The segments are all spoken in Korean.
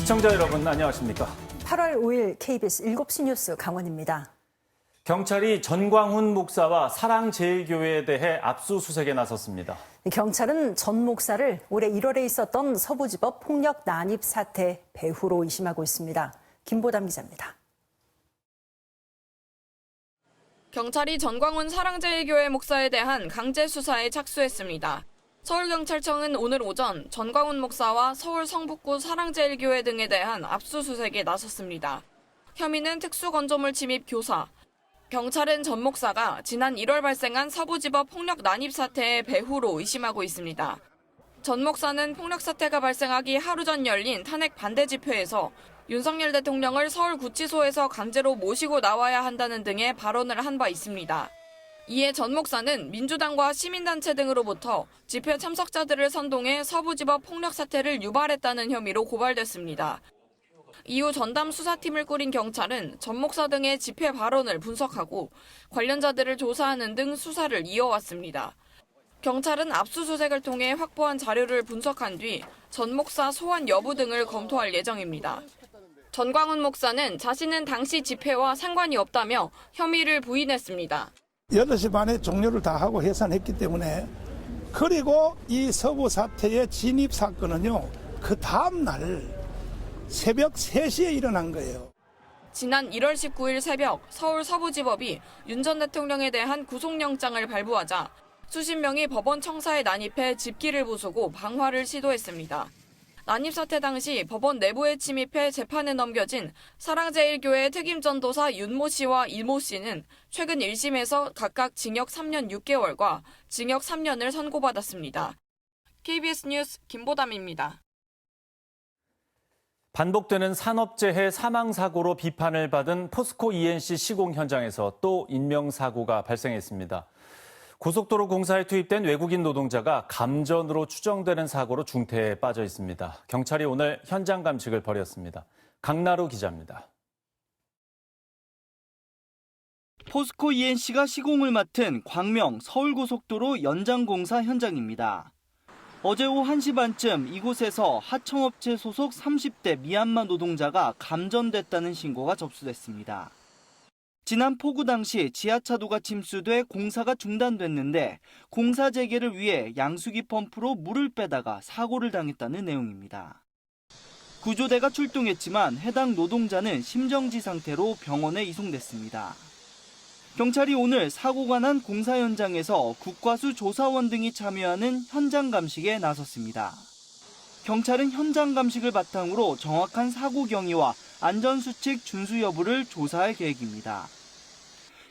시청자 여러분 안녕하십니까? 8월 5일 KBS 7시 뉴스 강원입니다. 경찰이 전광훈 목사와 사랑제일교회에 대해 압수수색에 나섰습니다. 경찰은 전 목사를 올해 1월에 있었던 서부지법 폭력 난입 사태 배후로 의심하고 있습니다. 김보담 기자입니다. 경찰이 전광훈 사랑제일교회 목사에 대한 강제 수사에 착수했습니다. 서울경찰청은 오늘 오전 전광훈 목사와 서울 성북구 사랑제일교회 등에 대한 압수수색에 나섰습니다. 혐의는 특수건조물 침입 교사. 경찰은 전 목사가 지난 1월 발생한 서부지법 폭력 난입 사태의 배후로 의심하고 있습니다. 전 목사는 폭력 사태가 발생하기 하루 전 열린 탄핵 반대 집회에서 윤석열 대통령을 서울구치소에서 강제로 모시고 나와야 한다는 등의 발언을 한 바 있습니다. 이에 전 목사는 민주당과 시민단체 등으로부터 집회 참석자들을 선동해 서부지법 폭력 사태를 유발했다는 혐의로 고발됐습니다. 이후 전담 수사팀을 꾸린 경찰은 전 목사 등의 집회 발언을 분석하고 관련자들을 조사하는 등 수사를 이어왔습니다. 경찰은 압수수색을 통해 확보한 자료를 분석한 뒤 전 목사 소환 여부 등을 검토할 예정입니다. 전광훈 목사는 자신은 당시 집회와 상관이 없다며 혐의를 부인했습니다. 8시 반에 종료를 다 하고 해산했기 때문에, 그리고 이 서부 사태의 진입 사건은요, 그 다음 날 새벽 3시에 일어난 거예요. 지난 1월 19일 새벽 서울 서부지법이 윤 전 대통령에 대한 구속영장을 발부하자 수십 명이 법원 청사에 난입해 집기를 부수고 방화를 시도했습니다. 난입 사태 당시 법원 내부에 침입해 재판에 넘겨진 사랑제일교회 특임전도사 윤모 씨와 이모 씨는 최근 1심에서 각각 징역 3년 6개월과 징역 3년을 선고받았습니다. KBS 뉴스 김보담입니다. 반복되는 산업재해 사망사고로 비판을 받은 포스코 ENC 시공 현장에서 또 인명사고가 발생했습니다. 고속도로 공사에 투입된 외국인 노동자가 감전으로 추정되는 사고로 중태에 빠져 있습니다. 경찰이 오늘 현장 감식을 벌였습니다. 강나루 기자입니다. 포스코 ENC가 시공을 맡은 광명 서울고속도로 연장공사 현장입니다. 어제 오후 1시 반쯤 이곳에서 하청업체 소속 30대 미얀마 노동자가 감전됐다는 신고가 접수됐습니다. 지난 폭우 당시 지하차도가 침수돼 공사가 중단됐는데 공사 재개를 위해 양수기 펌프로 물을 빼다가 사고를 당했다는 내용입니다. 구조대가 출동했지만 해당 노동자는 심정지 상태로 병원에 이송됐습니다. 경찰이 오늘 사고가 난 공사 현장에서 국과수 조사원 등이 참여하는 현장 감식에 나섰습니다. 경찰은 현장 감식을 바탕으로 정확한 사고 경위와 안전수칙 준수 여부를 조사할 계획입니다.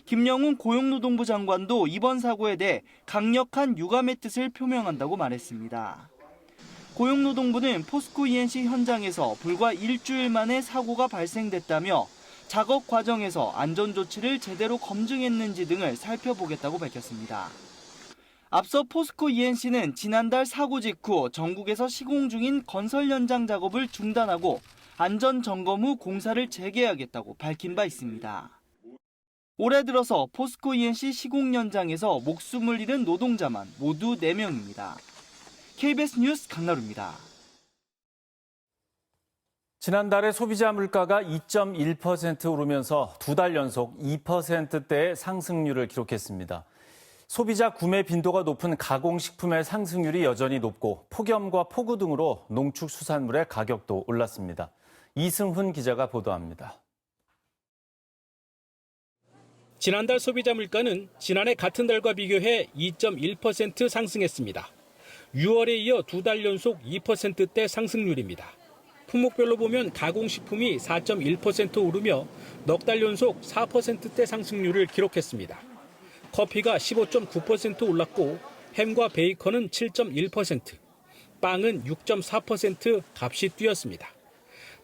김영훈 고용노동부 장관도 이번 사고에 대해 강력한 유감의 뜻을 표명한다고 말했습니다. 고용노동부는 포스코 ENC 현장에서 불과 일주일 만에 사고가 발생됐다며 작업 과정에서 안전조치를 제대로 검증했는지 등을 살펴보겠다고 밝혔습니다. 앞서 포스코 ENC는 지난달 사고 직후 전국에서 시공 중인 건설 현장 작업을 중단하고 안전점검 후 공사를 재개하겠다고 밝힌 바 있습니다. 올해 들어서 포스코 ENC 시공 현장에서 목숨을 잃은 노동자만 모두 4명입니다. KBS 뉴스 강나루입니다. 지난달에 소비자 물가가 2.1% 오르면서 2달 연속 2%대의 상승률을 기록했습니다. 소비자 구매 빈도가 높은 가공식품의 상승률이 여전히 높고 폭염과 폭우 등으로 농축수산물의 가격도 올랐습니다. 이승훈 기자가 보도합니다. 지난달 소비자 물가는 지난해 같은 달과 비교해 2.1% 상승했습니다. 6월에 이어 2달 연속 2%대 상승률입니다. 품목별로 보면 가공식품이 4.1% 오르며 넉 달 연속 4%대 상승률을 기록했습니다. 커피가 15.9% 올랐고 햄과 베이컨은 7.1%, 빵은 6.4% 값이 뛰었습니다.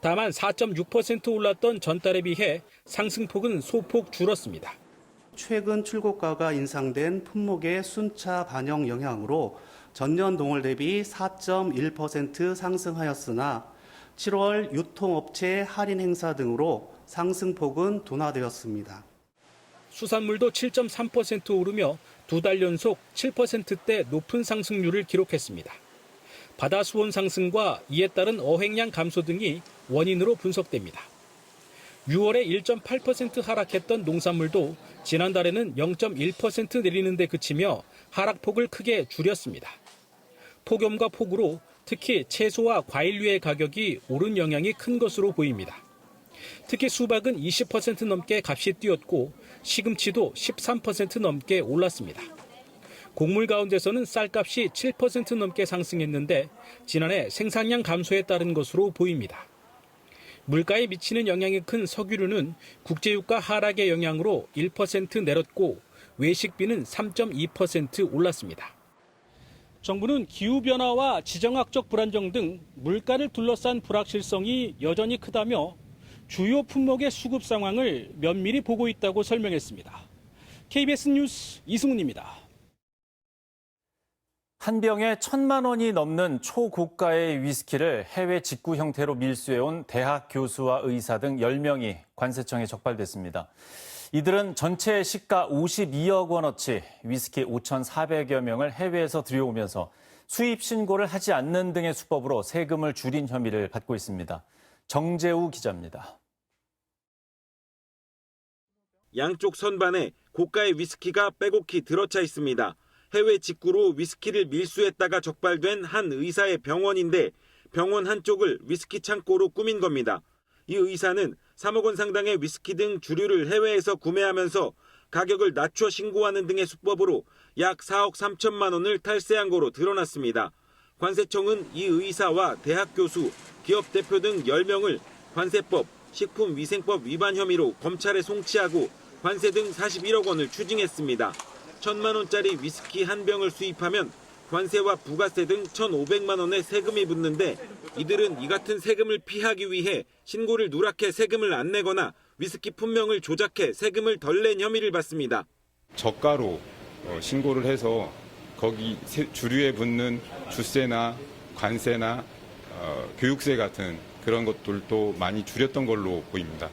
다만 4.6% 올랐던 전달에 비해 상승폭은 소폭 줄었습니다. 최근 출고가가 인상된 품목의 순차 반영 영향으로 전년 동월 대비 4.1% 상승하였으나 7월 유통업체 할인 행사 등으로 상승폭은 둔화되었습니다. 수산물도 7.3% 오르며 2달 연속 7%대 높은 상승률을 기록했습니다. 바다 수온 상승과 이에 따른 어획량 감소 등이 원인으로 분석됩니다. 6월에 1.8% 하락했던 농산물도 지난달에는 0.1% 내리는 데 그치며 하락폭을 크게 줄였습니다. 폭염과 폭우로 특히 채소와 과일류의 가격이 오른 영향이 큰 것으로 보입니다. 특히 수박은 20% 넘게 값이 뛰었고 시금치도 13% 넘게 올랐습니다. 곡물 가운데서는 쌀값이 7% 넘게 상승했는데 지난해 생산량 감소에 따른 것으로 보입니다. 물가에 미치는 영향이 큰 석유류는 국제유가 하락의 영향으로 1% 내렸고 외식비는 3.2% 올랐습니다. 정부는 기후변화와 지정학적 불안정 등 물가를 둘러싼 불확실성이 여전히 크다며 주요 품목의 수급 상황을 면밀히 보고 있다고 설명했습니다. KBS 뉴스 이승훈입니다. 한 병에 1,000만 원이 넘는 초고가의 위스키를 해외 직구 형태로 밀수해온 대학 교수와 의사 등 10명이 관세청에 적발됐습니다. 이들은 전체 시가 52억 원어치 위스키 5,400여 명을 해외에서 들여오면서 수입 신고를 하지 않는 등의 수법으로 세금을 줄인 혐의를 받고 있습니다. 정재우 기자입니다. 양쪽 선반에 고가의 위스키가 빼곡히 들어차 있습니다. 해외 직구로 위스키를 밀수했다가 적발된 한 의사의 병원인데 병원 한쪽을 위스키 창고로 꾸민 겁니다. 이 의사는 3억 원 상당의 위스키 등 주류를 해외에서 구매하면서 가격을 낮춰 신고하는 등의 수법으로 약 4억 3천만 원을 탈세한 거로 드러났습니다. 관세청은 이 의사와 대학 교수, 기업 대표 등 10명을 관세법, 식품위생법 위반 혐의로 검찰에 송치하고 관세 등 41억 원을 추징했습니다. 1,000만 원짜리 위스키 한 병을 수입하면 관세와 부가세 등 1,500만 원의 세금이 붙는데 이들은 이 같은 세금을 피하기 위해 신고를 누락해 세금을 안 내거나 위스키 품명을 조작해 세금을 덜 낸 혐의를 받습니다. 저가로 신고를 해서 거기 주류에 붙는 주세나 관세나 교육세 같은 그런 것들도 많이 줄였던 걸로 보입니다.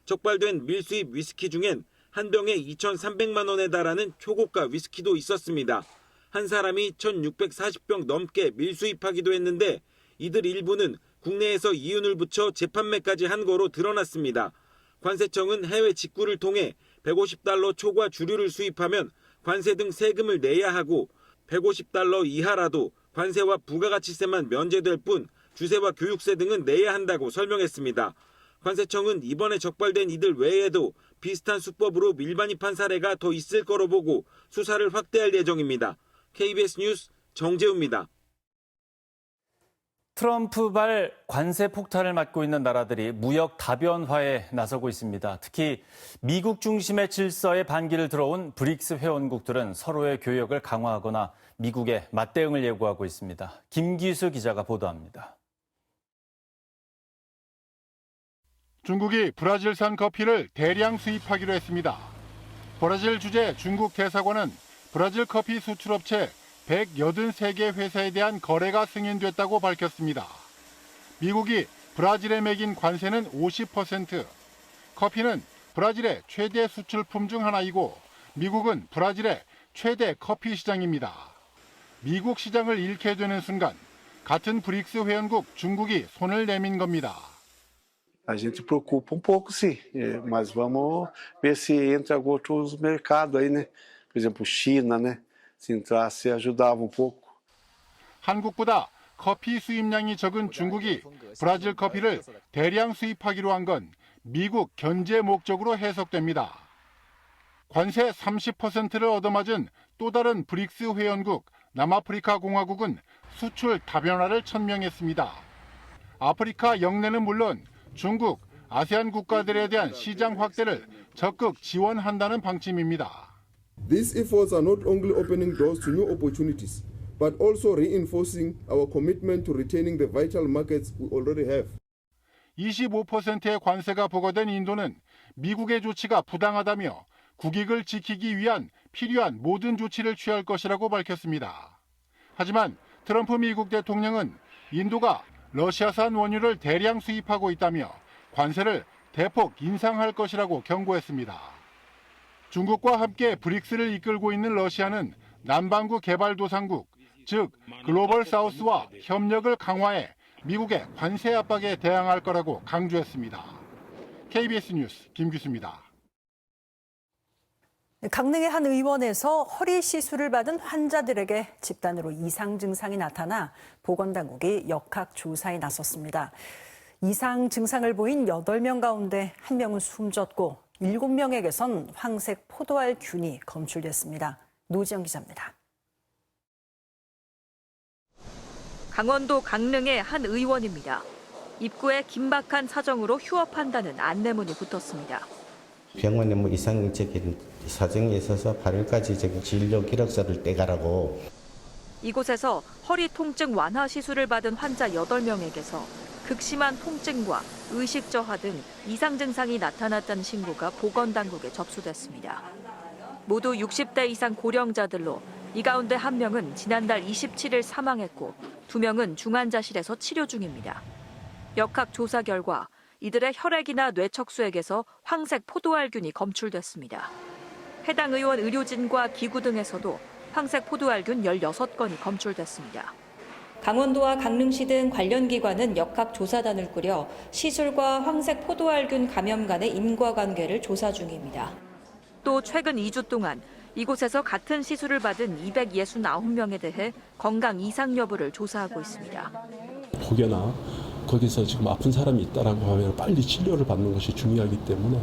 적발된 밀수입 위스키 중엔 한 병에 2,300만 원에 달하는 초고가 위스키도 있었습니다. 한 사람이 1,640병 넘게 밀수입하기도 했는데 이들 일부는 국내에서 이윤을 붙여 재판매까지 한 거로 드러났습니다. 관세청은 해외 직구를 통해 150달러 초과 주류를 수입하면 관세 등 세금을 내야 하고 150달러 이하라도 관세와 부가가치세만 면제될 뿐 주세와 교육세 등은 내야 한다고 설명했습니다. 관세청은 이번에 적발된 이들 외에도 비슷한 수법으로 밀반입한 사례가 더 있을 거로 보고 수사를 확대할 예정입니다. KBS 뉴스 정재우입니다. 트럼프발 관세 폭탄을 맞고 있는 나라들이 무역 다변화에 나서고 있습니다. 특히 미국 중심의 질서에 반기를 들어온 브릭스 회원국들은 서로의 교역을 강화하거나 미국에 맞대응을 예고하고 있습니다. 김기수 기자가 보도합니다. 중국이 브라질산 커피를 대량 수입하기로 했습니다. 브라질 주재 중국 대사관은 브라질 커피 수출업체 183개 회사에 대한 거래가 승인됐다고 밝혔습니다. 미국이 브라질에 매긴 관세는 50%. 커피는 브라질의 최대 수출품 중 하나이고 미국은 브라질의 최대 커피 시장입니다. 미국 시장을 잃게 되는 순간 같은 브릭스 회원국 중국이 손을 내민 겁니다. A gente preocupa pouco, sim, mas vamos ver se entra outros mercados aí, né? Por exemplo, China, né? Se entrasse, ajudava pouco. 한국보다 커피 수입량이 적은 중국이 브라질 커피를 대량 수입하기로 한 건 미국 견제 목적으로 해석됩니다. 관세 30%를 얻어맞은 또 다른 브릭스 회원국 남아프리카 공화국은 수출 다변화를 천명했습니다. 아프리카 영내는 물론 중국, 아세안 국가들에 대한 시장 확대를 적극 지원한다는 방침입니다. These efforts are not only opening doors to new opportunities, but also reinforcing our commitment to retaining the vital markets we already have. 25%의 관세가 부과된 인도는 미국의 조치가 부당하다며 국익을 지키기 위한 필요한 모든 조치를 취할 것이라고 밝혔습니다. 하지만 트럼프 미국 대통령은 인도가 러시아산 원유를 대량 수입하고 있다며 관세를 대폭 인상할 것이라고 경고했습니다. 중국과 함께 브릭스를 이끌고 있는 러시아는 남반구 개발도상국, 즉 글로벌 사우스와 협력을 강화해 미국의 관세 압박에 대항할 거라고 강조했습니다. KBS 뉴스 김규수입니다. 강릉의 한 의원에서 허리 시술을 받은 환자들에게 집단으로 이상 증상이 나타나 보건당국이 역학 조사에 나섰습니다. 이상 증상을 보인 8명 가운데 1명은 숨졌고 7명에게선 황색 포도알 균이 검출됐습니다. 노지영 기자입니다. 강원도 강릉의 한 의원입니다. 입구에 긴박한 사정으로 휴업한다는 안내문이 붙었습니다. 병원에 이상적인 사정이 있어서 8일까지 진료 기록서를 떼가라고. 이곳에서 허리 통증 완화 시술을 받은 환자 8명에게서 극심한 통증과 의식 저하 등 이상 증상이 나타났다는 신고가 보건당국에 접수됐습니다. 모두 60대 이상 고령자들로 이 가운데 1명은 지난달 27일 사망했고 2명은 중환자실에서 치료 중입니다. 역학 조사 결과 이들의 혈액이나 뇌척수액에서 황색 포도알균이 검출됐습니다. 해당 의원 의료진과 기구 등에서도 황색 포도알균 16건이 검출됐습니다. 강원도와 강릉시 등 관련 기관은 역학조사단을 꾸려 시술과 황색 포도알균 감염 간의 인과관계를 조사 중입니다. 또 최근 2주 동안 이곳에서 같은 시술을 받은 269명에 대해 건강 이상 여부를 조사하고 있습니다. 혹여나 거기서 지금 아픈 사람이 있다라고 하면 빨리 치료를 받는 것이 중요하기 때문에.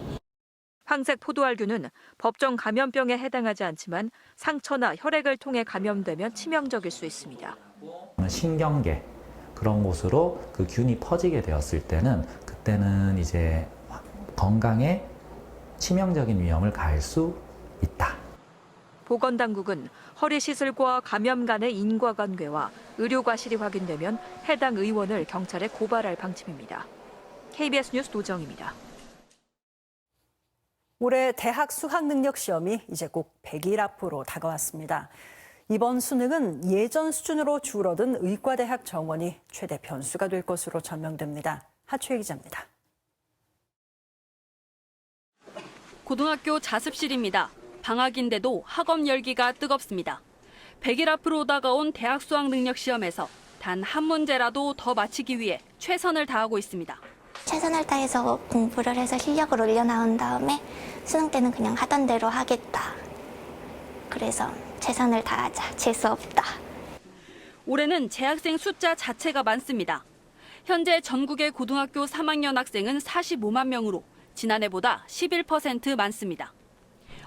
황색 포도알균은 법정 감염병에 해당하지 않지만 상처나 혈액을 통해 감염되면 치명적일 수 있습니다. 신경계 그런 곳으로 그 균이 퍼지게 되었을 때는 그때는 이제 건강에 치명적인 위험을 가할 수 있다. 보건당국은 허리 시술과 감염 간의 인과관계와 의료 과실이 확인되면 해당 의원을 경찰에 고발할 방침입니다. KBS 뉴스 노정입니다. 올해 대학 수학능력 시험이 이제 꼭 100일 앞으로 다가왔습니다. 이번 수능은 예전 수준으로 줄어든 의과대학 정원이 최대 변수가 될 것으로 전망됩니다. 하초혜 기자입니다. 고등학교 자습실입니다. 방학인데도 학업 열기가 뜨겁습니다. 100일 앞으로 다가온 대학 수학 능력 시험에서 단 한 문제라도 더 맞히기 위해 최선을 다하고 있습니다. 최선을 다해서 공부를 해서 실력을 올려나온 다음에 수능 때는 그냥 하던 대로 하겠다. 그래서 최선을 다하자. 재수 없다. 올해는 재학생 숫자 자체가 많습니다. 현재 전국의 고등학교 3학년 학생은 45만 명으로 지난해보다 11% 많습니다.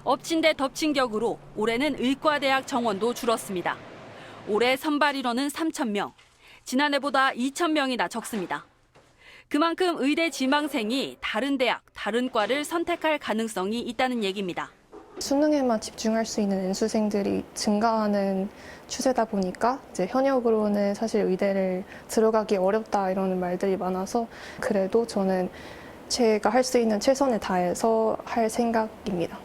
엎친 데 덮친 격으로 올해는 의과대학 정원도 줄었습니다. 올해 선발 인원은 3,000명, 지난해보다 2,000명이나 적습니다. 그만큼 의대 지망생이 다른 대학, 다른 과를 선택할 가능성이 있다는 얘기입니다. 수능에만 집중할 수 있는 N수생들이 증가하는 추세다 보니까 이제 현역으로는 사실 의대를 들어가기 어렵다 이런 말들이 많아서 그래도 저는 제가 할 수 있는 최선을 다해서 할 생각입니다.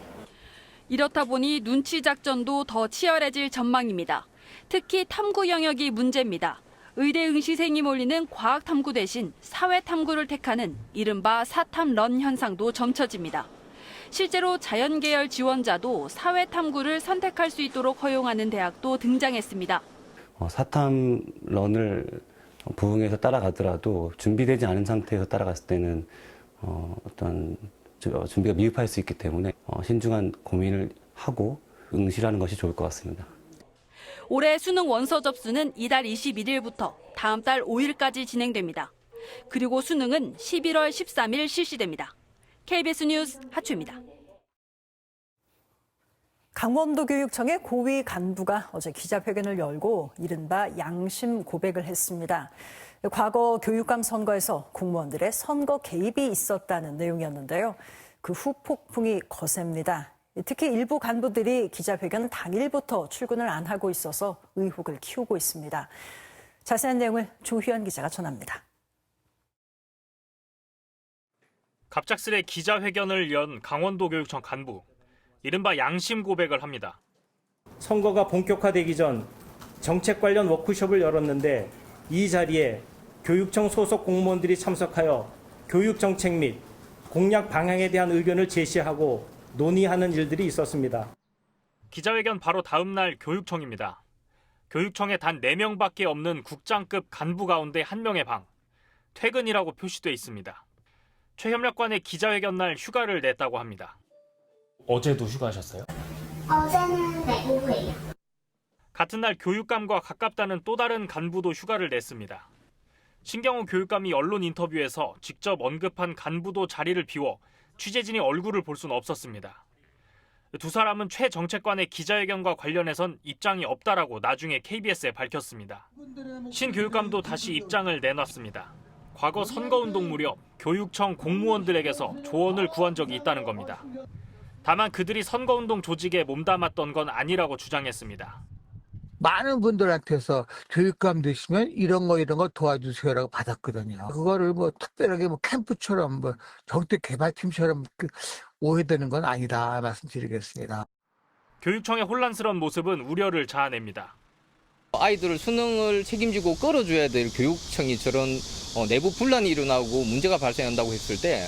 이렇다 보니 눈치 작전도 더 치열해질 전망입니다. 특히 탐구 영역이 문제입니다. 의대 응시생이 몰리는 과학 탐구 대신 사회 탐구를 택하는 이른바 사탐런 현상도 점쳐집니다. 실제로 자연계열 지원자도 사회 탐구를 선택할 수 있도록 허용하는 대학도 등장했습니다. 사탐런을 부응해서 따라가더라도 준비되지 않은 상태에서 따라갔을 때는 어떤 준비가 미흡할 수 있기 때문에 신중한 고민을 하고 응시하는 것이 좋을 것 같습니다. 올해 수능 원서 접수는 이달 21일부터 다음 달 5일까지 진행됩니다. 그리고 수능은 11월 13일 실시됩니다. KBS 뉴스 하초입니다. 강원도 교육청의 고위 간부가 어제 기자회견을 열고 이른바 양심 고백을 했습니다. 과거 교육감 선거에서 공무원들의 선거 개입이 있었다는 내용이었는데요. 그 후 폭풍이 거셉니다. 특히 일부 간부들이 기자회견 당일부터 출근을 안 하고 있어서 의혹을 키우고 있습니다. 자세한 내용을 조희연 기자가 전합니다. 갑작스레 기자회견을 연 강원도 교육청 간부. 이른바 양심 고백을 합니다. 선거가 본격화되기 전 정책 관련 워크숍을 열었는데 이 자리에 교육청 소속 공무원들이 참석하여 교육 정책 및 공약 방향에 대한 의견을 제시하고 논의하는 일들이 있었습니다. 기자회견 바로 다음 날 교육청입니다. 교육청에 단 4명밖에 없는 국장급 간부 가운데 1명의 방, 퇴근이라고 표시돼 있습니다. 최 협력관의 기자회견 날 휴가를 냈다고 합니다. 어제도 휴가하셨어요? 어제는 네, 오후에요. 같은 날 교육감과 가깝다는 또 다른 간부도 휴가를 냈습니다. 신경호 교육감이 언론 인터뷰에서 직접 언급한 간부도 자리를 비워 취재진이 얼굴을 볼 수는 없었습니다. 두 사람은 최 정책관의 기자회견과 관련해선 입장이 없다라고 나중에 KBS에 밝혔습니다. 신 교육감도 다시 입장을 내놨습니다. 과거 선거운동 무렵 교육청 공무원들에게서 조언을 구한 적이 있다는 겁니다. 다만 그들이 선거운동 조직에 몸담았던 건 아니라고 주장했습니다. 많은 분들한테서 교육감 되시면 이런 거 도와주세요라고 받았거든요. 그거를 뭐 특별하게 뭐 캠프처럼 뭐 정책 개발팀처럼 오해되는 건 아니다 말씀드리겠습니다. 교육청의 혼란스러운 모습은 우려를 자아냅니다. 아이들을 수능을 책임지고 끌어줘야 될 교육청이 저런 내부 분란이 일어나고 문제가 발생한다고 했을 때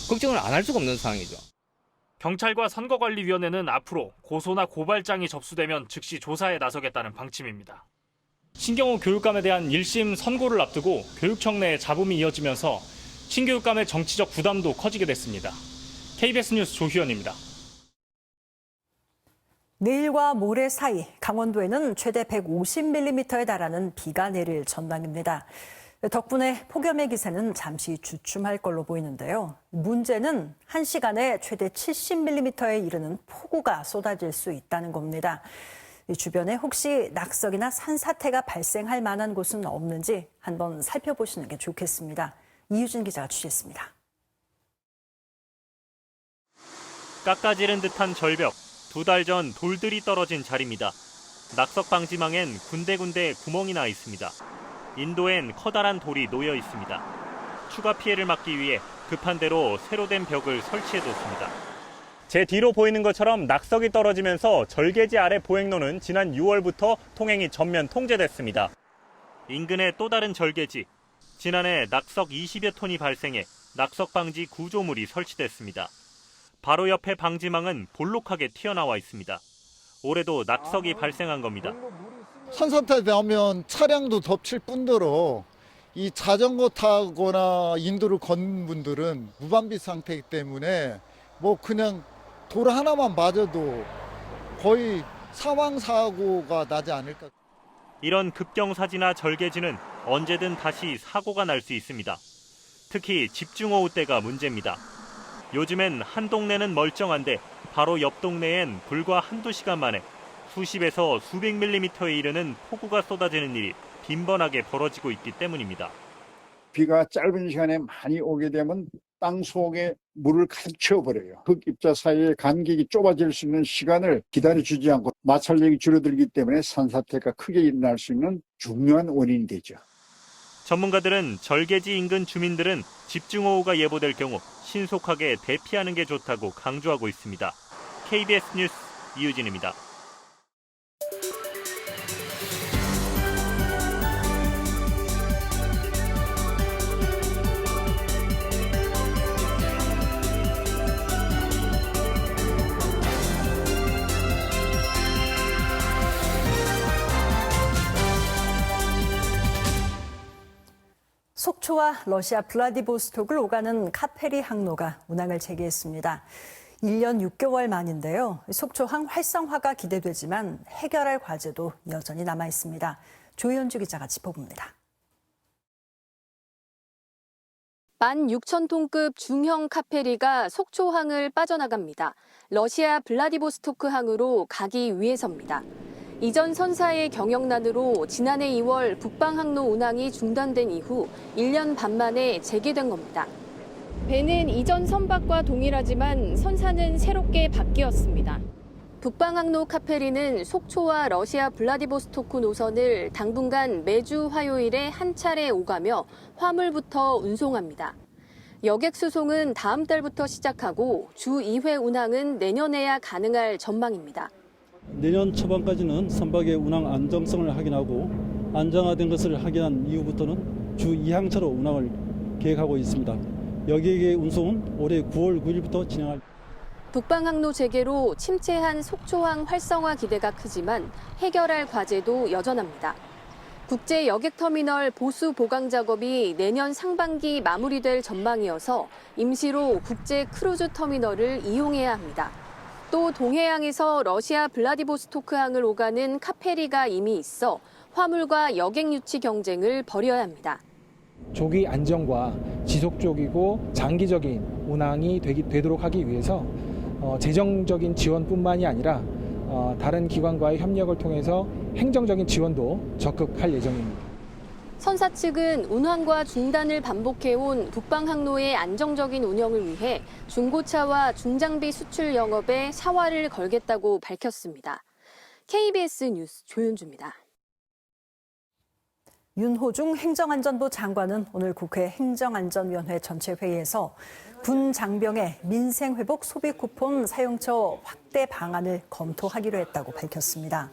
걱정을 안 할 수가 없는 상황이죠. 경찰과 선거관리위원회는 앞으로 고소나 고발장이 접수되면 즉시 조사에 나서겠다는 방침입니다. 신경호 교육감에 대한 1심 선고를 앞두고 교육청 내에 잡음이 이어지면서 신 교육감의 정치적 부담도 커지게 됐습니다. KBS 뉴스 조희연입니다. 내일과 모레 사이 강원도에는 최대 150mm에 달하는 비가 내릴 전망입니다. 덕분에 폭염의 기세는 잠시 주춤할 걸로 보이는데요. 문제는 1시간에 최대 70mm에 이르는 폭우가 쏟아질 수 있다는 겁니다. 주변에 혹시 낙석이나 산사태가 발생할 만한 곳은 없는지 한번 살펴보시는 게 좋겠습니다. 이유진 기자가 취재했습니다. 깎아지른 듯한 절벽, 2달 전 돌들이 떨어진 자리입니다. 낙석 방지망엔 군데군데 구멍이 나 있습니다. 인도엔 커다란 돌이 놓여 있습니다. 추가 피해를 막기 위해 급한 대로 새로 된 벽을 설치해뒀습니다. 제 뒤로 보이는 것처럼 낙석이 떨어지면서 절개지 아래 보행로는 지난 6월부터 통행이 전면 통제됐습니다. 인근의 또 다른 절개지, 지난해 낙석 20여 톤이 발생해 낙석 방지 구조물이 설치됐습니다. 바로 옆에 방지망은 볼록하게 튀어나와 있습니다. 올해도 낙석이 발생한 겁니다. 산사태 나오면 차량도 덮칠 뿐더러 이 자전거 타거나 인도를 걷는 분들은 무방비 상태이기 때문에 뭐 그냥 돌 하나만 맞아도 거의 사망 사고가 나지 않을까. 이런 급경사지나 절개지는 언제든 다시 사고가 날 수 있습니다. 특히 집중호우 때가 문제입니다. 요즘엔 한 동네는 멀쩡한데 바로 옆 동네엔 불과 한두 시간 만에 수십에서 수백 밀리미터에 이르는 폭우가 쏟아지는 일이 빈번하게 벌어지고 있기 때문입니다. 비가 짧은 시간에 많이 오게 되면 땅 속에 물을 가득 채워버려요. 흙입자 사이에 간격이 좁아질 수 있는 시간을 기다려주지 않고 마찰력이 줄어들기 때문에 산사태가 크게 일어날 수 있는 중요한 원인이 되죠. 전문가들은 절개지 인근 주민들은 집중호우가 예보될 경우 신속하게 대피하는 게 좋다고 강조하고 있습니다. KBS 뉴스 이유진입니다. 속초와 러시아 블라디보스톡을 오가는 카페리 항로가 운항을 재개했습니다. 1년 6개월 만인데요. 속초항 활성화가 기대되지만 해결할 과제도 여전히 남아 있습니다. 조현주 기자가 짚어봅니다. 16,000톤급 중형 카페리가 속초항을 빠져나갑니다. 러시아 블라디보스토크 항으로 가기 위해서입니다. 이전 선사의 경영난으로 지난해 2월 북방항로 운항이 중단된 이후 1년 반 만에 재개된 겁니다. 배는 이전 선박과 동일하지만 선사는 새롭게 바뀌었습니다. 북방항로 카페리는 속초와 러시아 블라디보스토크 노선을 당분간 매주 화요일에 한 차례 오가며 화물부터 운송합니다. 여객 수송은 다음 달부터 시작하고 주 2회 운항은 내년에야 가능할 전망입니다. 내년 초반까지는 선박의 운항 안정성을 확인하고 안정화된 것을 확인한 이후부터는 주 2항차로 운항을 계획하고 있습니다. 여객의 운송은 올해 9월 9일부터 진행할. 북방항로 재개로 침체한 속초항 활성화 기대가 크지만 해결할 과제도 여전합니다. 국제 여객터미널 보수 보강 작업이 내년 상반기 마무리될 전망이어서 임시로 국제 크루즈 터미널을 이용해야 합니다. 또 동해항에서 러시아 블라디보스토크항을 오가는 카페리가 이미 있어 화물과 여객 유치 경쟁을 벌여야 합니다. 조기 안정과 지속적이고 장기적인 운항이 되도록 하기 위해서 재정적인 지원뿐만이 아니라 다른 기관과의 협력을 통해서 행정적인 지원도 적극할 예정입니다. 선사 측은 운항과 중단을 반복해온 북방항로의 안정적인 운영을 위해 중고차와 중장비 수출 영업에 사활을 걸겠다고 밝혔습니다. KBS 뉴스 조윤주입니다. 윤호중 행정안전부 장관은 오늘 국회 행정안전위원회 전체 회의에서 군 장병의 민생회복 소비 쿠폰 사용처 확대 방안을 검토하기로 했다고 밝혔습니다.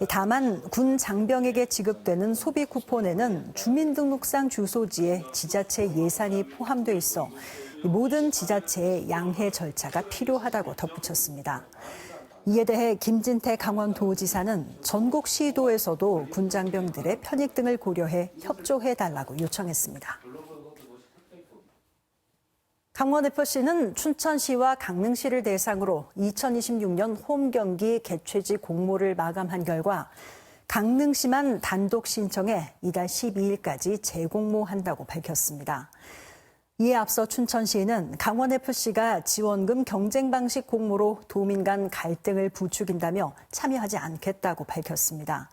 다만 군 장병에게 지급되는 소비 쿠폰에는 주민등록상 주소지에 지자체 예산이 포함돼 있어 모든 지자체의 양해 절차가 필요하다고 덧붙였습니다. 이에 대해 김진태 강원도지사는 전국 시도에서도 군 장병들의 편익 등을 고려해 협조해달라고 요청했습니다. 강원FC는 춘천시와 강릉시를 대상으로 2026년 홈 경기 개최지 공모를 마감한 결과 강릉시만 단독 신청해 이달 12일까지 재공모한다고 밝혔습니다. 이에 앞서 춘천시는 강원FC가 지원금 경쟁 방식 공모로 도민 간 갈등을 부추긴다며 참여하지 않겠다고 밝혔습니다.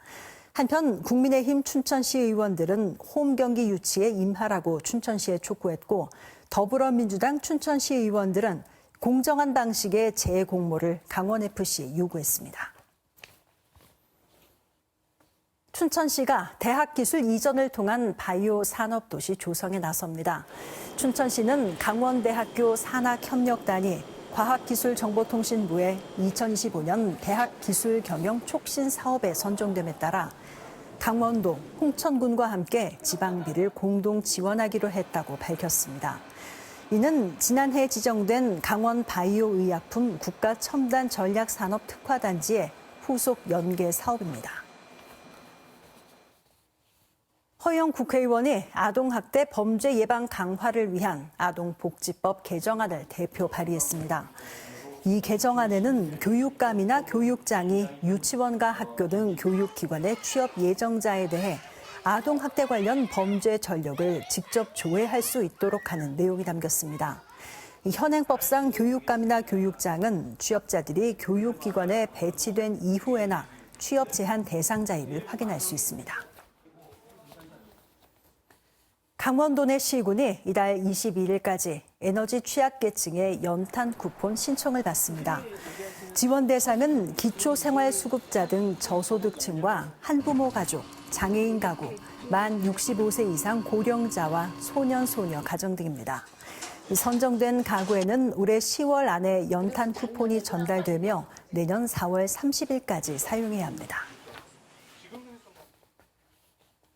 한편 국민의힘 춘천시 의원들은 홈 경기 유치에 임하라고 춘천시에 촉구했고 더불어민주당 춘천시 의원들은 공정한 방식의 재공모를 강원FC에 요구했습니다. 춘천시가 대학기술 이전을 통한 바이오 산업도시 조성에 나섭니다. 춘천시는 강원대학교 산학협력단이 과학기술정보통신부의 2025년 대학기술경영 촉신 사업에 선정됨에 따라 강원도, 홍천군과 함께 지방비를 공동 지원하기로 했다고 밝혔습니다. 이는 지난해 지정된 강원 바이오의약품 국가첨단전략산업특화단지의 후속 연계 사업입니다. 허영 국회의원이 아동학대 범죄 예방 강화를 위한 아동복지법 개정안을 대표 발의했습니다. 이 개정안에는 교육감이나 교육장이 유치원과 학교 등 교육기관의 취업 예정자에 대해 아동학대 관련 범죄 전력을 직접 조회할 수 있도록 하는 내용이 담겼습니다. 현행법상 교육감이나 교육장은 취업자들이 교육기관에 배치된 이후에나 취업 제한 대상자임을 확인할 수 있습니다. 강원도 내 시군이 이달 22일까지 에너지 취약계층의 연탄 쿠폰 신청을 받습니다. 지원 대상은 기초생활수급자 등 저소득층과 한부모 가족, 장애인 가구, 만 65세 이상 고령자와 소년, 소녀 가정 등입니다. 선정된 가구에는 올해 10월 안에 연탄 쿠폰이 전달되며 내년 4월 30일까지 사용해야 합니다.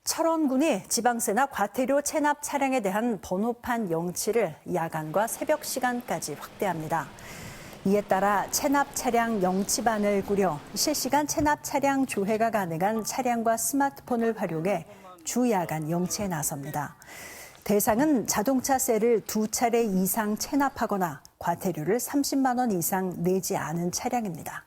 철원군이 지방세나 과태료 체납 차량에 대한 번호판 영치를 야간과 새벽 시간까지 확대합니다. 이에 따라 체납 차량 영치반을 꾸려 실시간 체납 차량 조회가 가능한 차량과 스마트폰을 활용해 주야간 영치에 나섭니다. 대상은 자동차세를 2차례 이상 체납하거나 과태료를 30만 원 이상 내지 않은 차량입니다.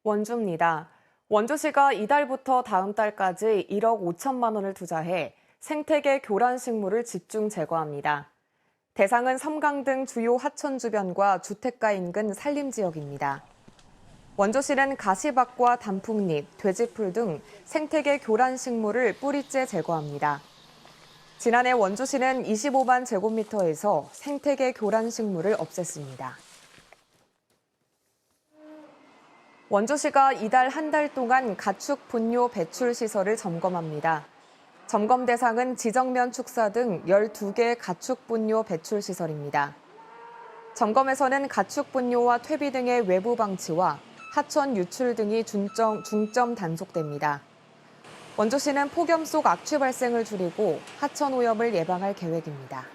원주입니다. 원주시가 이달부터 다음 달까지 1억 5천만 원을 투자해 생태계 교란 식물을 집중 제거합니다. 대상은 섬강 등 주요 하천 주변과 주택가 인근 산림 지역입니다. 원주시는 가시밭과 단풍잎, 돼지풀 등 생태계 교란 식물을 뿌리째 제거합니다. 지난해 원주시는 25만 제곱미터에서 생태계 교란 식물을 없앴습니다. 원주시가 이달 한 달 동안 가축 분뇨 배출 시설을 점검합니다. 점검 대상은 지정면 축사 등 12개 가축 분뇨 배출 시설입니다. 점검에서는 가축 분뇨와 퇴비 등의 외부 방치와 하천 유출 등이 중점 단속됩니다. 원주시는 폭염 속 악취 발생을 줄이고 하천 오염을 예방할 계획입니다.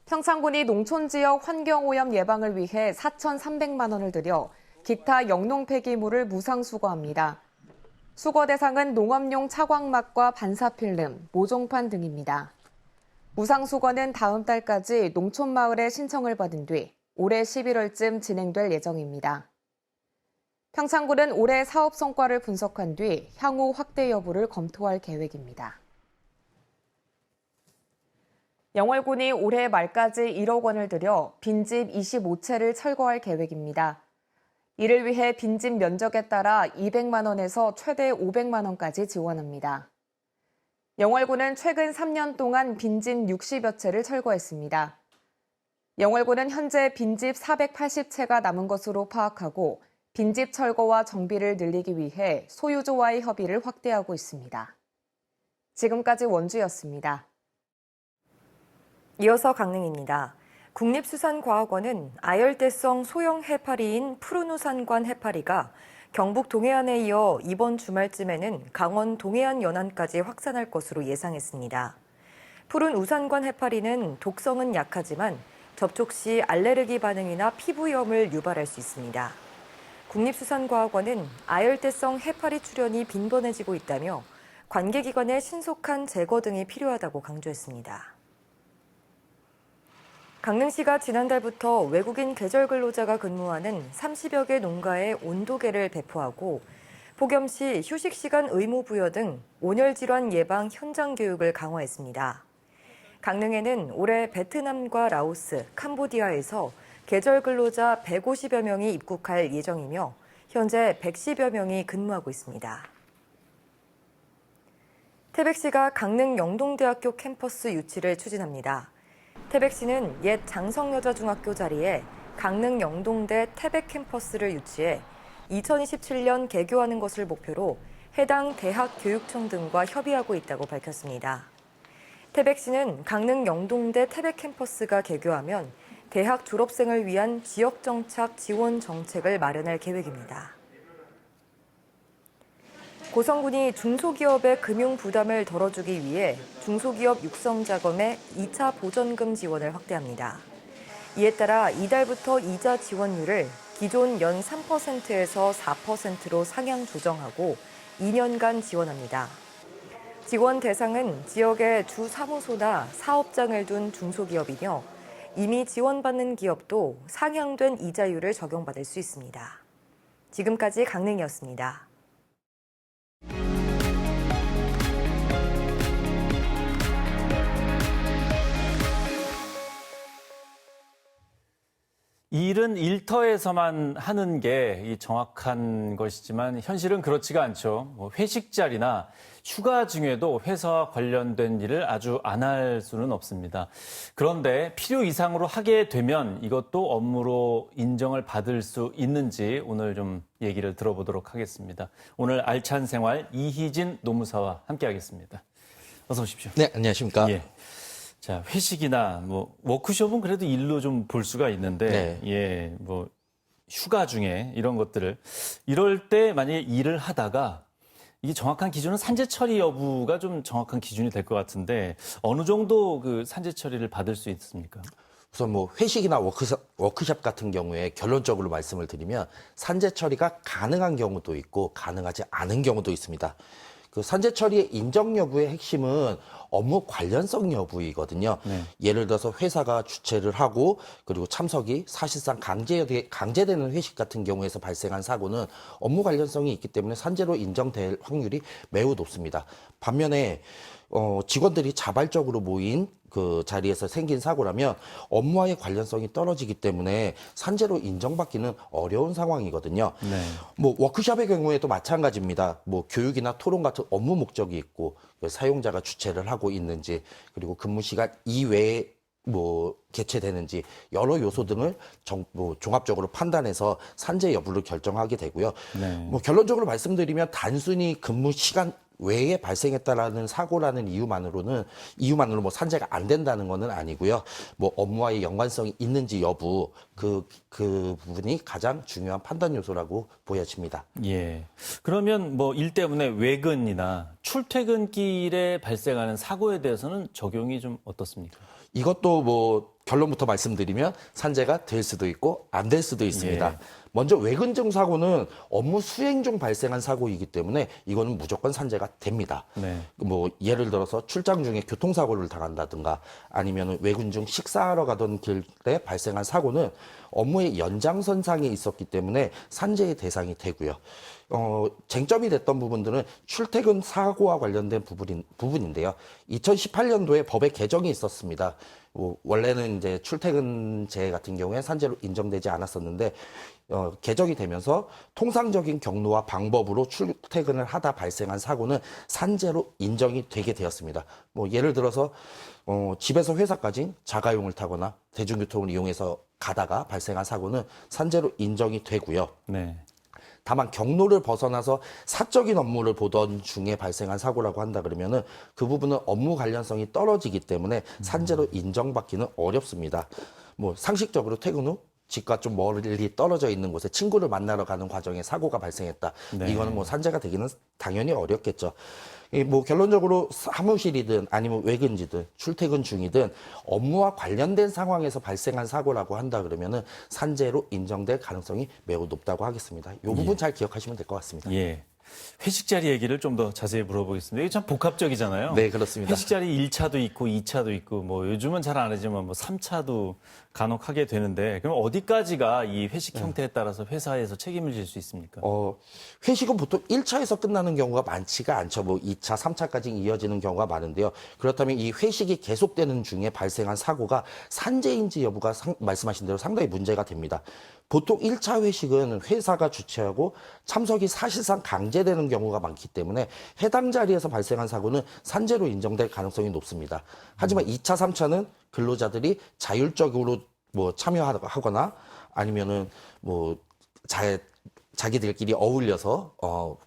평창군이 농촌 지역 환경 오염 예방을 위해 4,300만 원을 들여 기타 영농 폐기물을 무상 수거합니다. 수거 대상은 농업용 차광막과 반사필름, 모종판 등입니다. 무상 수거는 다음 달까지 농촌 마을에 신청을 받은 뒤 올해 11월쯤 진행될 예정입니다. 평창군은 올해 사업 성과를 분석한 뒤 향후 확대 여부를 검토할 계획입니다. 영월군이 올해 말까지 1억 원을 들여 빈집 25채를 철거할 계획입니다. 이를 위해 빈집 면적에 따라 200만 원에서 최대 500만 원까지 지원합니다. 영월군은 최근 3년 동안 빈집 60여 채를 철거했습니다. 영월군은 현재 빈집 480채가 남은 것으로 파악하고 빈집 철거와 정비를 늘리기 위해 소유주와의 협의를 확대하고 있습니다. 지금까지 원주였습니다. 이어서 강릉입니다. 국립수산과학원은 아열대성 소형 해파리인 푸른우산관 해파리가 경북 동해안에 이어 이번 주말쯤에는 강원 동해안 연안까지 확산할 것으로 예상했습니다. 푸른우산관 해파리는 독성은 약하지만 접촉 시 알레르기 반응이나 피부염을 유발할 수 있습니다. 국립수산과학원은 아열대성 해파리 출현이 빈번해지고 있다며 관계기관의 신속한 제거 등이 필요하다고 강조했습니다. 강릉시가 지난달부터 외국인 계절 근로자가 근무하는 30여 개 농가에 온도계를 배포하고 폭염 시 휴식 시간 의무 부여 등 온열 질환 예방 현장 교육을 강화했습니다. 강릉에는 올해 베트남과 라오스, 캄보디아에서 계절 근로자 150여 명이 입국할 예정이며 현재 110여 명이 근무하고 있습니다. 태백시가 강릉 영동대학교 캠퍼스 유치를 추진합니다. 태백시는 옛 장성여자중학교 자리에 강릉 영동대 태백 캠퍼스를 유치해 2027년 개교하는 것을 목표로 해당 대학 교육청 등과 협의하고 있다고 밝혔습니다. 태백시는 강릉 영동대 태백 캠퍼스가 개교하면 대학 졸업생을 위한 지역정착 지원 정책을 마련할 계획입니다. 고성군이 중소기업의 금융 부담을 덜어주기 위해 중소기업 육성 자금의 2차 보전금 지원을 확대합니다. 이에 따라 이달부터 이자 지원율을 기존 연 3%에서 4%로 상향 조정하고 2년간 지원합니다. 지원 대상은 지역의 주 사무소나 사업장을 둔 중소기업이며 이미 지원받는 기업도 상향된 이자율을 적용받을 수 있습니다. 지금까지 강릉이었습니다. 일은 일터에서만 하는 게 이 정확한 것이지만 현실은 그렇지가 않죠. 회식 자리나 휴가 중에도 회사와 관련된 일을 아주 안 할 수는 없습니다. 그런데 필요 이상으로 하게 되면 이것도 업무로 인정을 받을 수 있는지 오늘 좀 얘기를 들어보도록 하겠습니다. 오늘 알찬 생활 이희진 노무사와 함께하겠습니다. 어서 오십시오. 네, 안녕하십니까. 예. 자, 회식이나 워크숍은 그래도 일로 좀 볼 수가 있는데, 네. 예, 휴가 중에 이런 것들을, 이럴 때 만약에 일을 하다가, 이게 정확한 기준은 산재 처리 여부가 좀 정확한 기준이 될 것 같은데, 어느 정도 그 산재 처리를 받을 수 있습니까? 우선 회식이나 워크숍 같은 경우에 결론적으로 말씀을 드리면 산재 처리가 가능한 경우도 있고 가능하지 않은 경우도 있습니다. 그 산재 처리의 인정 여부의 핵심은 업무 관련성 여부이거든요. 네. 예를 들어서 회사가 주최를 하고 그리고 참석이 사실상 강제되는 회식 같은 경우에서 발생한 사고는 업무 관련성이 있기 때문에 산재로 인정될 확률이 매우 높습니다. 반면에 직원들이 자발적으로 모인 그 자리에서 생긴 사고라면 업무와의 관련성이 떨어지기 때문에 산재로 인정받기는 어려운 상황이거든요. 네. 워크숍의 경우에도 마찬가지입니다. 교육이나 토론 같은 업무 목적이 있고 사용자가 주최를 하고 있는지 그리고 근무 시간 이외에 개최되는지 여러 요소 등을 종합적으로 판단해서 산재 여부를 결정하게 되고요. 네. 결론적으로 말씀드리면 단순히 근무 시간 외에 발생했다라는 사고라는 이유만으로 뭐 산재가 안 된다는 것은 아니고요. 뭐 업무와의 연관성이 있는지 여부 그 부분이 가장 중요한 판단 요소라고 보여집니다. 예. 그러면 뭐 일 때문에 외근이나 출퇴근길에 발생하는 사고에 대해서는 적용이 좀 어떻습니까? 이것도 뭐 결론부터 말씀드리면 산재가 될 수도 있고 안 될 수도 있습니다. 예. 먼저 외근중 사고는 업무 수행 중 발생한 사고이기 때문에 이거는 무조건 산재가 됩니다. 네. 뭐 예를 들어서 출장 중에 교통사고를 당한다든가 아니면 외근 중 식사하러 가던 길에 발생한 사고는 업무의 연장선상에 있었기 때문에 산재의 대상이 되고요. 쟁점이 됐던 부분들은 출퇴근 사고와 관련된 부분인데요. 2018년도에 법의 개정이 있었습니다. 원래는 이제 출퇴근제 같은 경우에 산재로 인정되지 않았었는데 개정이 되면서 통상적인 경로와 방법으로 출퇴근을 하다 발생한 사고는 산재로 인정이 되게 되었습니다. 뭐 예를 들어서 집에서 회사까지 자가용을 타거나 대중교통을 이용해서 가다가 발생한 사고는 산재로 인정이 되고요. 네. 다만 경로를 벗어나서 사적인 업무를 보던 중에 발생한 사고라고 한다 그러면은 그 부분은 업무 관련성이 떨어지기 때문에 산재로 인정받기는 어렵습니다. 뭐 상식적으로 퇴근 후 집과 좀 멀리 떨어져 있는 곳에 친구를 만나러 가는 과정에 사고가 발생했다. 네. 이거는 뭐 산재가 되기는 당연히 어렵겠죠. 뭐 결론적으로 사무실이든 아니면 외근지든 출퇴근 중이든 업무와 관련된 상황에서 발생한 사고라고 한다 그러면은 산재로 인정될 가능성이 매우 높다고 하겠습니다. 이 부분 잘 기억하시면 될 것 같습니다. 예. 회식 자리 얘기를 좀 더 자세히 물어보겠습니다. 이게 참 복합적이잖아요. 네, 그렇습니다. 회식 자리 1차도 있고 2차도 있고 뭐 요즘은 잘 안 하지만 뭐 3차도 간혹 하게 되는데 그럼 어디까지가 이 회식 형태에 따라서 회사에서 책임을 질 수 있습니까? 회식은 보통 1차에서 끝나는 경우가 많지가 않죠. 뭐 2차, 3차까지 이어지는 경우가 많은데요. 그렇다면 이 회식이 계속되는 중에 발생한 사고가 산재인지 여부가 말씀하신 대로 상당히 문제가 됩니다. 보통 1차 회식은 회사가 주최하고 참석이 사실상 강제되는 경우가 많기 때문에 해당 자리에서 발생한 사고는 산재로 인정될 가능성이 높습니다. 하지만 2차, 3차는 근로자들이 자율적으로 뭐 참여하거나 아니면은 뭐 자기들끼리 어울려서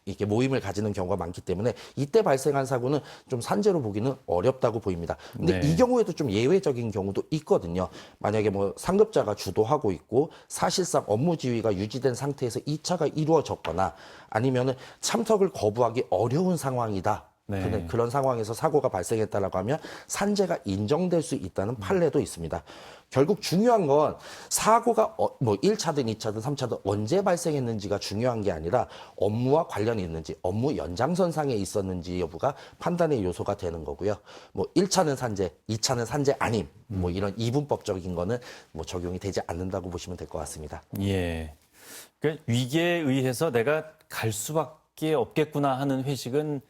이렇게 모임을 가지는 경우가 많기 때문에 이때 발생한 사고는 좀 산재로 보기는 어렵다고 보입니다. 근데 네. 이 경우에도 좀 예외적인 경우도 있거든요. 만약에 뭐 상급자가 주도하고 있고 사실상 업무 지휘가 유지된 상태에서 2차가 이루어졌거나 아니면은 참석을 거부하기 어려운 상황이다. 네. 그런 상황에서 사고가 발생했다라고 하면 산재가 인정될 수 있다는 판례도 있습니다. 결국 중요한 건 사고가 뭐 1차든 2차든 3차든 언제 발생했는지가 중요한 게 아니라 업무와 관련이 있는지 업무 연장선상에 있었는지 여부가 판단의 요소가 되는 거고요. 뭐 1차는 산재, 2차는 산재 아님 뭐 이런 이분법적인 거는 뭐 적용이 되지 않는다고 보시면 될 것 같습니다. 예. 그러니까 위기에 의해서 내가 갈 수밖에 없겠구나 하는 회식은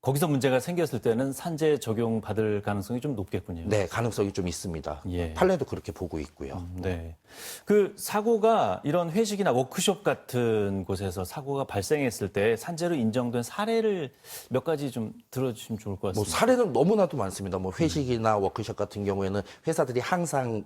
거기서 문제가 생겼을 때는 산재 적용받을 가능성이 좀 높겠군요. 네, 가능성이 좀 있습니다. 예. 판례도 그렇게 보고 있고요. 네. 그 사고가 이런 회식이나 워크숍 같은 곳에서 사고가 발생했을 때 산재로 인정된 사례를 몇 가지 좀 들어주시면 좋을 것 뭐 같습니다. 사례는 너무나도 많습니다. 뭐 회식이나 워크숍 같은 경우에는 회사들이 항상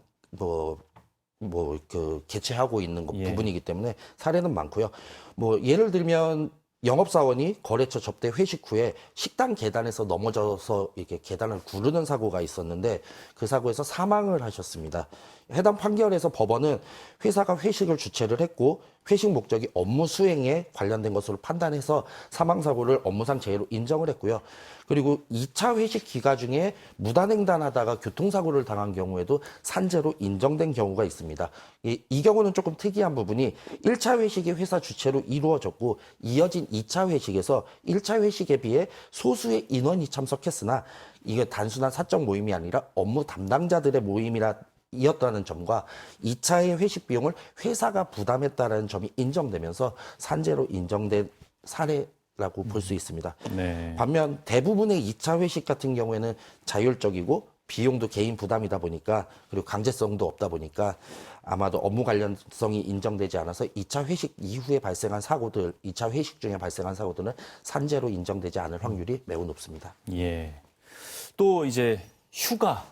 개최하고 있는 부분이기 때문에 사례는 많고요. 뭐 예를 들면 영업사원이 거래처 접대 회식 후에 식당 계단에서 넘어져서 이렇게 계단을 구르는 사고가 있었는데 그 사고에서 사망을 하셨습니다. 해당 판결에서 법원은 회사가 회식을 주최를 했고 회식 목적이 업무 수행에 관련된 것으로 판단해서 사망사고를 업무상 재해로 인정을 했고요. 그리고 2차 회식 기간 중에 무단횡단하다가 교통사고를 당한 경우에도 산재로 인정된 경우가 있습니다. 이 경우는 조금 특이한 부분이 1차 회식이 회사 주최로 이루어졌고 이어진 2차 회식에서 1차 회식에 비해 소수의 인원이 참석했으나 이게 단순한 사적 모임이 아니라 업무 담당자들의 모임이었다는 점과 2차의 회식 비용을 회사가 부담했다는 점이 인정되면서 산재로 인정된 사례라고 볼 수 있습니다. 네. 반면 대부분의 2차 회식 같은 경우에는 자율적이고 비용도 개인 부담이다 보니까 그리고 강제성도 없다 보니까 아마도 업무 관련성이 인정되지 않아서 2차 회식 이후에 발생한 사고들, 2차 회식 중에 발생한 사고들은 산재로 인정되지 않을 확률이 매우 높습니다. 예. 또 이제 휴가.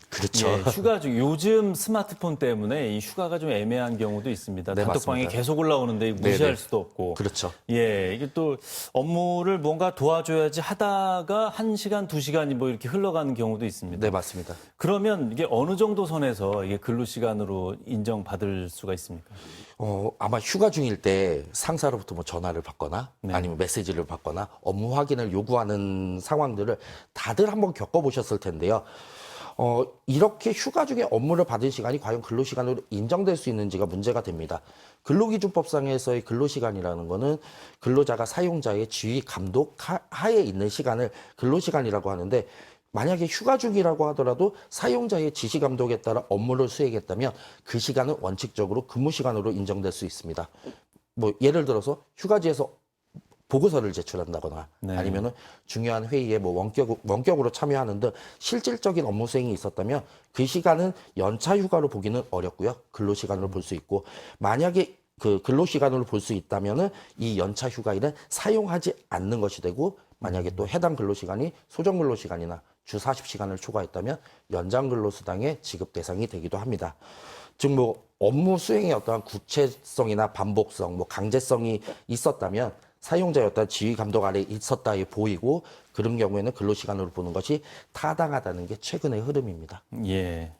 그렇죠. 예, 휴가 중 요즘 스마트폰 때문에 이 휴가가 좀 애매한 경우도 있습니다. 네, 단톡방에 맞습니다. 계속 올라오는데 무시할 네네. 수도 없고. 그렇죠. 예, 이게 또 업무를 뭔가 도와줘야지 하다가 1시간, 2시간이 뭐 이렇게 흘러가는 경우도 있습니다. 네, 맞습니다. 그러면 이게 어느 정도 선에서 이게 근로시간으로 인정받을 수가 있습니까? 아마 휴가 중일 때 상사로부터 뭐 전화를 받거나 아니면 메시지를 받거나 업무 확인을 요구하는 상황들을 다들 한번 겪어보셨을 텐데요. 이렇게 휴가 중에 업무를 받은 시간이 과연 근로시간으로 인정될 수 있는지가 문제가 됩니다. 근로기준법상에서의 근로시간이라는 거는 근로자가 사용자의 지휘 감독 하에 있는 시간을 근로시간이라고 하는데 만약에 휴가 중이라고 하더라도 사용자의 지시 감독에 따라 업무를 수행했다면 그 시간은 원칙적으로 근무시간으로 인정될 수 있습니다. 뭐 예를 들어서 휴가지에서 보고서를 제출한다거나 아니면은 중요한 회의에 뭐 원격으로 참여하는 등 실질적인 업무 수행이 있었다면 그 시간은 연차 휴가로 보기는 어렵고요. 근로시간으로 볼 수 있고 만약에 그 근로시간으로 볼 수 있다면은 이 연차 휴가일은 사용하지 않는 것이 되고 만약에 또 해당 근로시간이 소정 근로시간이나 주 40시간을 초과했다면 연장 근로수당의 지급 대상이 되기도 합니다. 즉 뭐 업무 수행의 어떠한 구체성이나 반복성, 뭐 강제성이 있었다면 사용자의 어떤 지휘 감독 아래 있었다에 보이고 그런 경우에는 근로시간으로 보는 것이 타당하다는 게 최근의 흐름입니다. 예.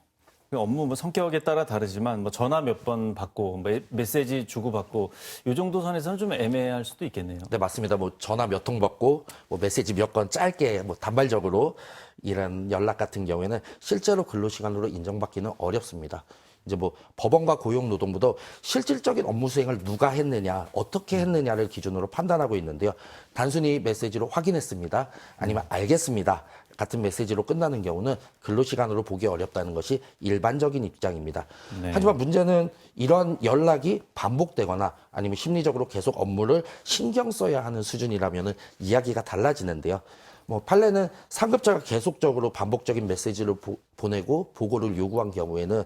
업무 뭐 성격에 따라 다르지만 뭐 전화 몇 번 받고 메시지 주고 받고 이 정도 선에서는 좀 애매할 수도 있겠네요. 네, 맞습니다. 뭐 전화 몇 통 받고 뭐 메시지 몇 건 짧게 뭐 단발적으로 이런 연락 같은 경우에는 실제로 근로시간으로 인정받기는 어렵습니다. 이제 뭐 법원과 고용노동부도 실질적인 업무 수행을 누가 했느냐, 어떻게 했느냐를 기준으로 판단하고 있는데요. 단순히 메시지로 확인했습니다. 아니면 알겠습니다. 같은 메시지로 끝나는 경우는 근로시간으로 보기 어렵다는 것이 일반적인 입장입니다. 네. 하지만 문제는 이런 연락이 반복되거나 아니면 심리적으로 계속 업무를 신경 써야 하는 수준이라면 이야기가 달라지는데요. 뭐 판례는 상급자가 계속적으로 반복적인 메시지를 보내고 보고를 요구한 경우에는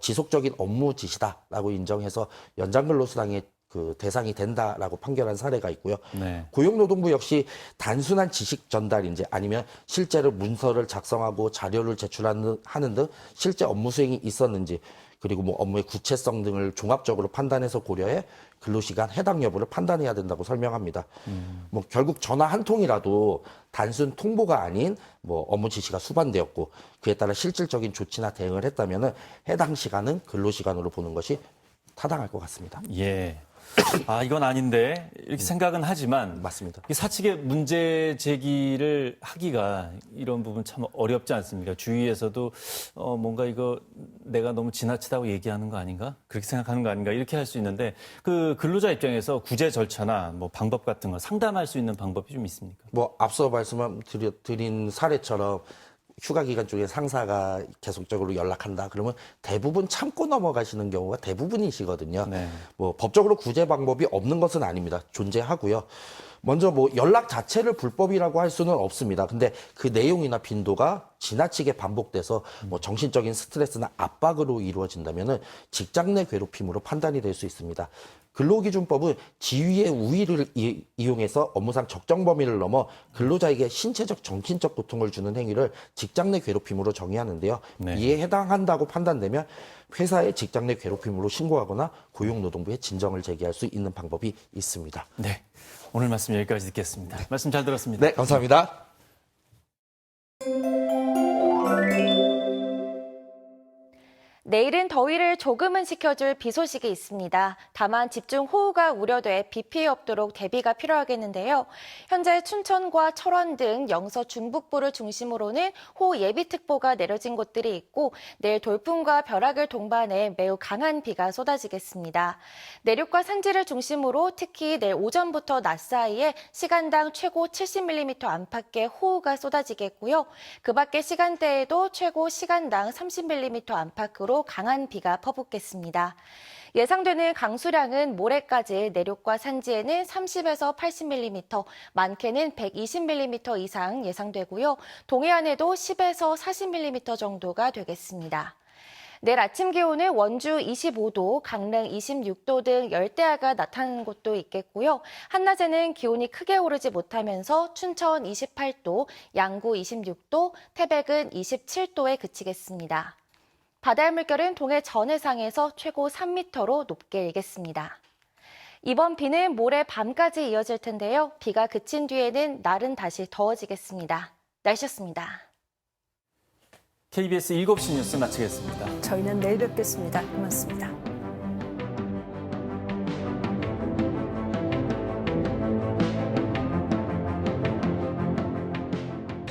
지속적인 업무 지시다라고 인정해서 연장근로수당의 그 대상이 된다라고 판결한 사례가 있고요. 네. 고용노동부 역시 단순한 지식 전달인지 아니면 실제로 문서를 작성하고 자료를 제출하는 등 실제 업무 수행이 있었는지 그리고 뭐 업무의 구체성 등을 종합적으로 판단해서 고려해 근로시간 해당 여부를 판단해야 된다고 설명합니다. 뭐 결국 전화 한 통이라도 단순 통보가 아닌 뭐 업무 지시가 수반되었고 그에 따라 실질적인 조치나 대응을 했다면은 해당 시간은 근로시간으로 보는 것이 타당할 것 같습니다. 예. 아, 이건 아닌데 이렇게 생각은 하지만 맞습니다. 사측의 문제 제기를 하기가 이런 부분 참 어렵지 않습니까? 주위에서도 뭔가 이거 내가 너무 지나치다고 얘기하는 거 아닌가? 그렇게 생각하는 거 아닌가? 이렇게 할 수 있는데 그 근로자 입장에서 구제 절차나 뭐 방법 같은 거 상담할 수 있는 방법이 좀 있습니까? 뭐 앞서 말씀드린 사례처럼 휴가 기간 중에 상사가 계속적으로 연락한다. 그러면 대부분 참고 넘어가시는 경우가 대부분이시거든요. 네. 뭐 법적으로 구제 방법이 없는 것은 아닙니다. 존재하고요. 먼저 뭐 연락 자체를 불법이라고 할 수는 없습니다. 근데 그 내용이나 빈도가 지나치게 반복돼서 뭐 정신적인 스트레스나 압박으로 이루어진다면은 직장 내 괴롭힘으로 판단이 될 수 있습니다. 근로기준법은 지위의 우위를 이용해서 업무상 적정 범위를 넘어 근로자에게 신체적, 정신적 고통을 주는 행위를 직장 내 괴롭힘으로 정의하는데요. 네. 이에 해당한다고 판단되면 회사의 직장 내 괴롭힘으로 신고하거나 고용노동부에 진정을 제기할 수 있는 방법이 있습니다. 네. 오늘 말씀 여기까지 듣겠습니다. 말씀 잘 들었습니다. 네, 감사합니다. 내일은 더위를 조금은 식혀줄 비 소식이 있습니다. 다만 집중 호우가 우려돼 비 피해 없도록 대비가 필요하겠는데요. 현재 춘천과 철원 등 영서 중북부를 중심으로는 호우 예비특보가 내려진 곳들이 있고 내일 돌풍과 벼락을 동반해 매우 강한 비가 쏟아지겠습니다. 내륙과 산지를 중심으로 특히 내일 오전부터 낮 사이에 시간당 최고 70mm 안팎의 호우가 쏟아지겠고요. 그 밖의 시간대에도 최고 시간당 30mm 안팎으로 강한 비가 퍼붓겠습니다. 예상되는 강수량은 모레까지 내륙과 산지에는 30에서 80mm, 많게는 120mm 이상 예상되고요. 동해안에도 10에서 40mm 정도가 되겠습니다. 내일 아침 기온은 원주 25도, 강릉 26도 등 열대야가 나타나는 곳도 있겠고요. 한낮에는 기온이 크게 오르지 못하면서 춘천 28도, 양구 26도, 태백은 27도에 그치겠습니다. 바다의 물결은 동해 전해상에서 최고 3m로 높게 일겠습니다. 이번 비는 모레 밤까지 이어질 텐데요. 비가 그친 뒤에는 날은 다시 더워지겠습니다. 날씨였습니다. KBS 7시 뉴스 마치겠습니다. 저희는 내일 뵙겠습니다. 고맙습니다.